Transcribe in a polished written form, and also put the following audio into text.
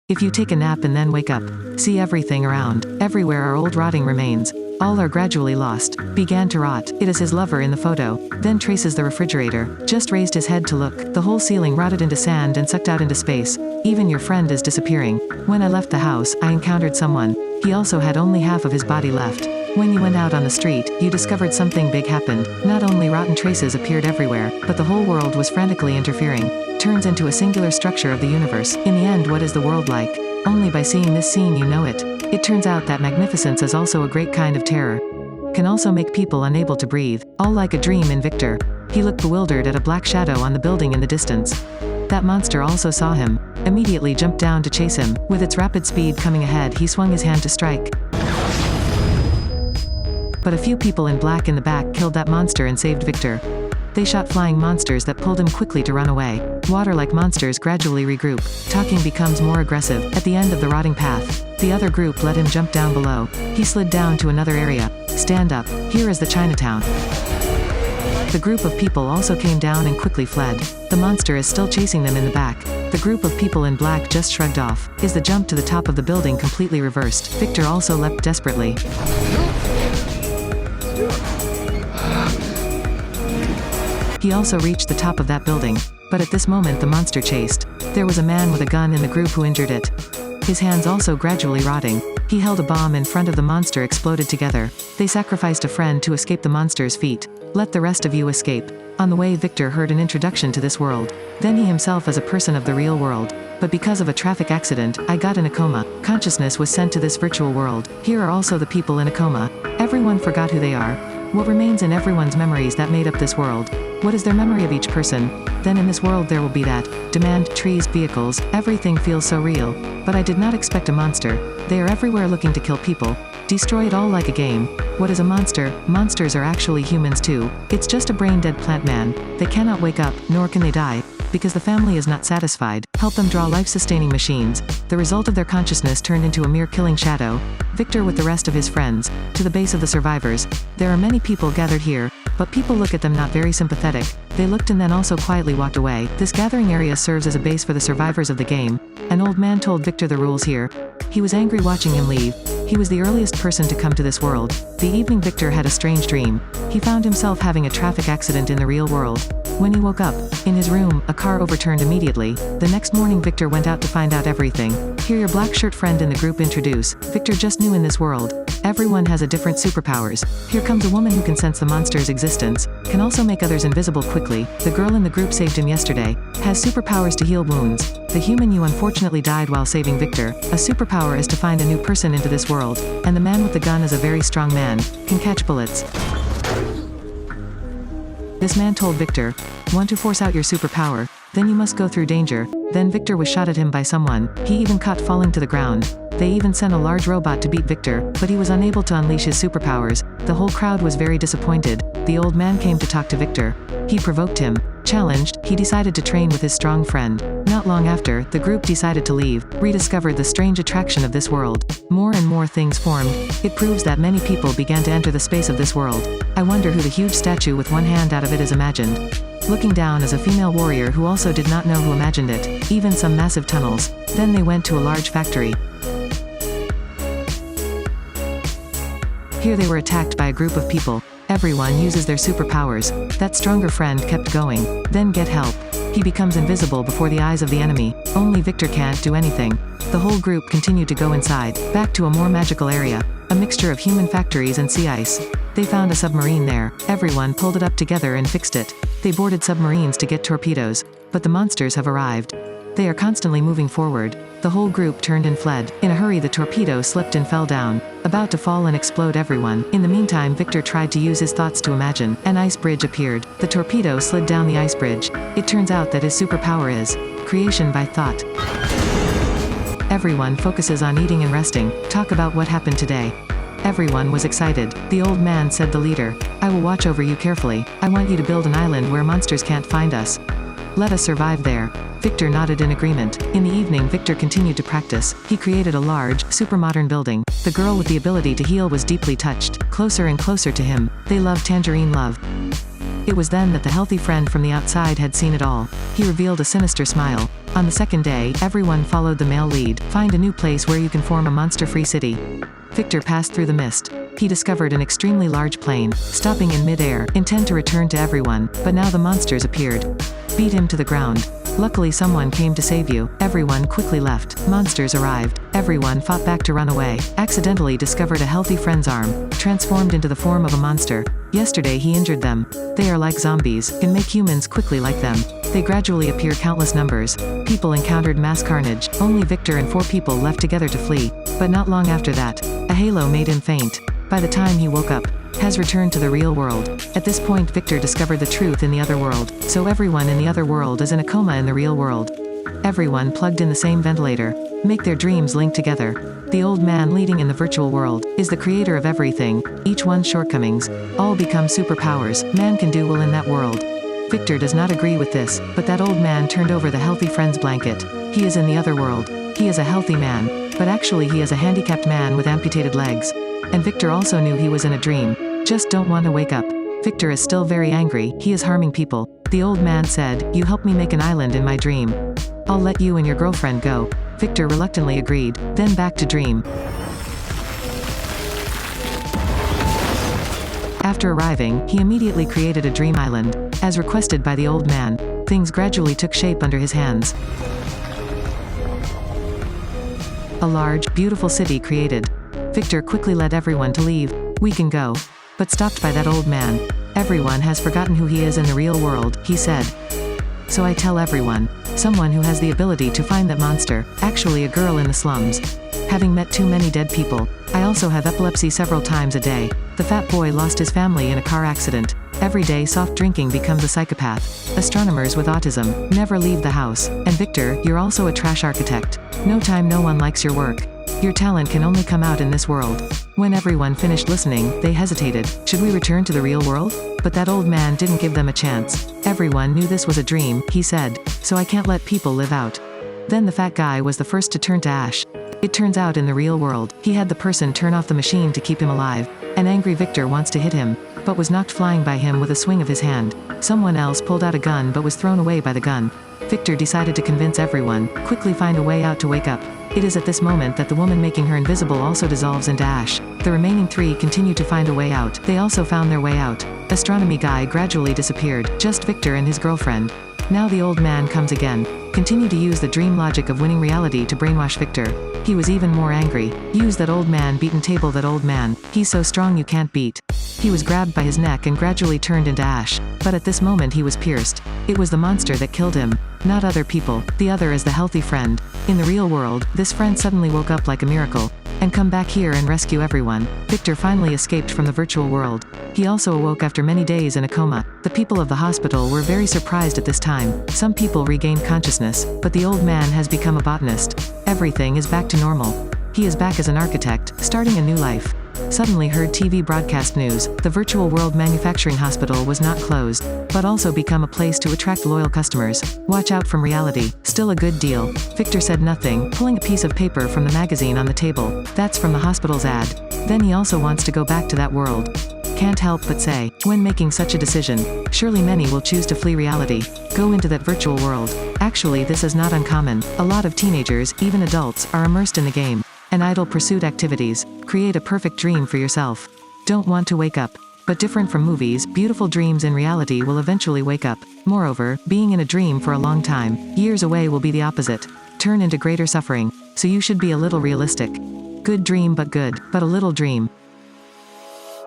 If you take a nap and then wake up, see everything around, everywhere are old rotting remains. All are gradually lost, began to rot. It is his lover in the photo. Then traces the refrigerator, just raised his head to look. The whole ceiling rotted into sand and sucked out into space. Even your friend is disappearing. When I left the house, I encountered someone. He also had only half of his body left. When you went out on the street, you discovered something big happened. Not only rotten traces appeared everywhere, but the whole world was frantically interfering. Turns into a singular structure of the universe. In the end, what is the world like? Only by seeing this scene you know it. It turns out that magnificence is also a great kind of terror. Can also make people unable to breathe. All like a dream in Victor. He looked bewildered at a black shadow on the building in the distance. That monster also saw him. Immediately jumped down to chase him. With its rapid speed coming ahead, he swung his hand to strike. But a few people in black in the back killed that monster and saved Victor. They shot flying monsters that pulled him quickly to run away. Water-like monsters gradually regroup. Talking becomes more aggressive. At the end of the rotting path, the other group let him jump down below. He slid down to another area. Stand up. Here is the Chinatown. The group of people also came down and quickly fled. The monster is still chasing them in the back. The group of people in black just shrugged off. Is the jump to the top of the building completely reversed? Victor also leapt desperately. He also reached the top of that building. But at this moment the monster chased. There was a man with a gun in the group who injured it. His hands also gradually rotting. He held a bomb in front of the monster exploded together. They sacrificed a friend to escape the monster's feet. Let the rest of you escape. On the way Victor heard an introduction to this world. Then he himself as a person of the real world. But because of a traffic accident, I got in a coma. Consciousness was sent to this virtual world. Here are also the people in a coma. Everyone forgot who they are. What remains in everyone's memories that made up this world? What is their memory of each person? Then in this world there will be that. Demand, trees, vehicles, everything feels so real. But I did not expect a monster. They are everywhere looking to kill people. Destroy it all like a game. What is a monster? Monsters are actually humans too. It's just a brain-dead plant man. They cannot wake up, nor can they die. Because the family is not satisfied, help them draw life-sustaining machines. The result of their consciousness turned into a mere killing shadow. Victor with the rest of his friends, to the base of the survivors. There are many people gathered here, but people look at them not very sympathetic. They looked and then also quietly walked away. This gathering area serves as a base for the survivors of the game. An old man told Victor the rules here. He was angry watching him leave. He was the earliest person to come to this world. The evening Victor had a strange dream. He found himself having a traffic accident in the real world. When he woke up, in his room, a car overturned immediately. The next morning Victor went out to find out everything. Here your black shirt friend in the group introduce. Victor just knew in this world. Everyone has a different superpowers. Here comes a woman who can sense the monster's existence. Can also make others invisible quickly. The girl in the group saved him yesterday. Has superpowers to heal wounds. The human you unfortunately died while saving Victor. A superpower is to find a new person into this world. And the man with the gun is a very strong man. Can catch bullets. This man told Victor, want to force out your superpower? Then you must go through danger. Then Victor was shot at him by someone. He even caught falling to the ground. They even sent a large robot to beat Victor, but he was unable to unleash his superpowers. The whole crowd was very disappointed. The old man came to talk to Victor. He provoked him. Challenged, he decided to train with his strong friend. Not long after, the group decided to leave, rediscovered the strange attraction of this world. More and more things formed. It proves that many people began to enter the space of this world. I wonder who the huge statue with one hand out of it is imagined. Looking down is a female warrior who also did not know who imagined it. Even some massive tunnels. Then they went to a large factory. Here they were attacked by a group of people. Everyone uses their superpowers. That stronger friend kept going. Then get help. He becomes invisible before the eyes of the enemy. Only Victor can't do anything. The whole group continued to go inside, back to a more magical area. A mixture of human factories and sea ice. They found a submarine there. Everyone pulled it up together and fixed it. They boarded submarines to get torpedoes. But the monsters have arrived. They are constantly moving forward. The whole group turned and fled. In a hurry the torpedo slipped and fell down, about to fall and explode everyone. In the meantime Victor tried to use his thoughts to imagine. An ice bridge appeared. The torpedo slid down the ice bridge. It turns out that his superpower is creation by thought. Everyone focuses on eating and resting. Talk about what happened today. Everyone was excited. The old man said the leader. I will watch over you carefully. I want you to build an island where monsters can't find us. Let us survive there. Victor nodded in agreement. In the evening, Victor continued to practice. He created a large, super modern building. The girl with the ability to heal was deeply touched. Closer and closer to him. They loved tangerine love. It was then that the healthy friend from the outside had seen it all. He revealed a sinister smile. On the second day, everyone followed the male lead. Find a new place where you can form a monster-free city. Victor passed through the mist. He discovered an extremely large plane, stopping in mid-air, intent to return to everyone, but now the monsters appeared. Beat him to the ground. Luckily someone came to save you. Everyone quickly left. Monsters arrived. Everyone fought back to run away. Accidentally discovered a healthy friend's arm, transformed into the form of a monster. Yesterday he injured them. They are like zombies, can make humans quickly like them. They gradually appear countless numbers. People encountered mass carnage. Only Victor and 4 people left together to flee. But not long after that, a halo made him faint. By the time he woke up, has returned to the real world. At this point Victor discovered the truth in the other world. So everyone in the other world is in a coma in the real world. Everyone plugged in the same ventilator. Make their dreams link together. The old man leading in the virtual world is the creator of everything. Each one's shortcomings all become superpowers. Man can do well in that world. Victor does not agree with this, but that old man turned over the healthy friend's blanket. He is in the other world. He is a healthy man, but actually he is a handicapped man with amputated legs. And Victor also knew he was in a dream. Just don't want to wake up. Victor is still very angry. He is harming people. The old man said, "You helped me make an island in my dream. I'll let you and your girlfriend go." Victor reluctantly agreed. Then back to dream. After arriving, he immediately created a dream island. As requested by the old man, things gradually took shape under his hands. A large, beautiful city created. Victor quickly led everyone to leave. "We can go." But stopped by that old man. "Everyone has forgotten who he is in the real world," he said. "So I tell everyone. Someone who has the ability to find that monster, actually a girl in the slums. Having met too many dead people. I also have epilepsy several times a day. The fat boy lost his family in a car accident. Every day soft drinking becomes a psychopath. Astronomers with autism never leave the house. And Victor, you're also a trash architect. No time, no one likes your work. Your talent can only come out in this world." When everyone finished listening, they hesitated. Should we return to the real world? But that old man didn't give them a chance. Everyone knew this was a dream, he said. So I can't let people live out. Then the fat guy was the first to turn to ash. It turns out in the real world, he had the person turn off the machine to keep him alive. An angry Victor wants to hit him, but was knocked flying by him with a swing of his hand. Someone else pulled out a gun but was thrown away by the gun. Victor decided to convince everyone, quickly find a way out to wake up. It is at this moment that the woman making her invisible also dissolves into ash. The remaining 3 continue to find a way out. They also found their way out. Astronomy guy gradually disappeared, just Victor and his girlfriend. Now the old man comes again. Continue to use the dream logic of winning reality to brainwash Victor. He was even more angry. Use that old man beaten table, that old man. He's so strong you can't beat. He was grabbed by his neck and gradually turned into ash. But at this moment he was pierced. It was the monster that killed him. Not other people. The other is the healthy friend. In the real world, this friend suddenly woke up like a miracle. And come back here and rescue everyone. Victor finally escaped from the virtual world. He also awoke after many days in a coma. The people of the hospital were very surprised at this time. Some people regained consciousness, but the old man has become a botanist. Everything is back to normal. He is back as an architect, starting a new life. Suddenly heard TV broadcast news. The virtual world manufacturing hospital was not closed, but also become a place to attract loyal customers. Watch out from reality. Still a good deal. Victor said nothing, pulling a piece of paper from the magazine on the table. That's from the hospital's ad. Then he also wants to go back to that world. Can't help but say, when making such a decision, surely many will choose to flee reality. Go into that virtual world. Actually, this is not uncommon. A lot of teenagers, even adults, are immersed in the game. And idle pursuit activities. Create a perfect dream for yourself. Don't want to wake up. But different from movies, beautiful dreams in reality will eventually wake up. Moreover, being in a dream for a long time, years away will be the opposite. Turn into greater suffering. So you should be a little realistic. Good dream but a little dream.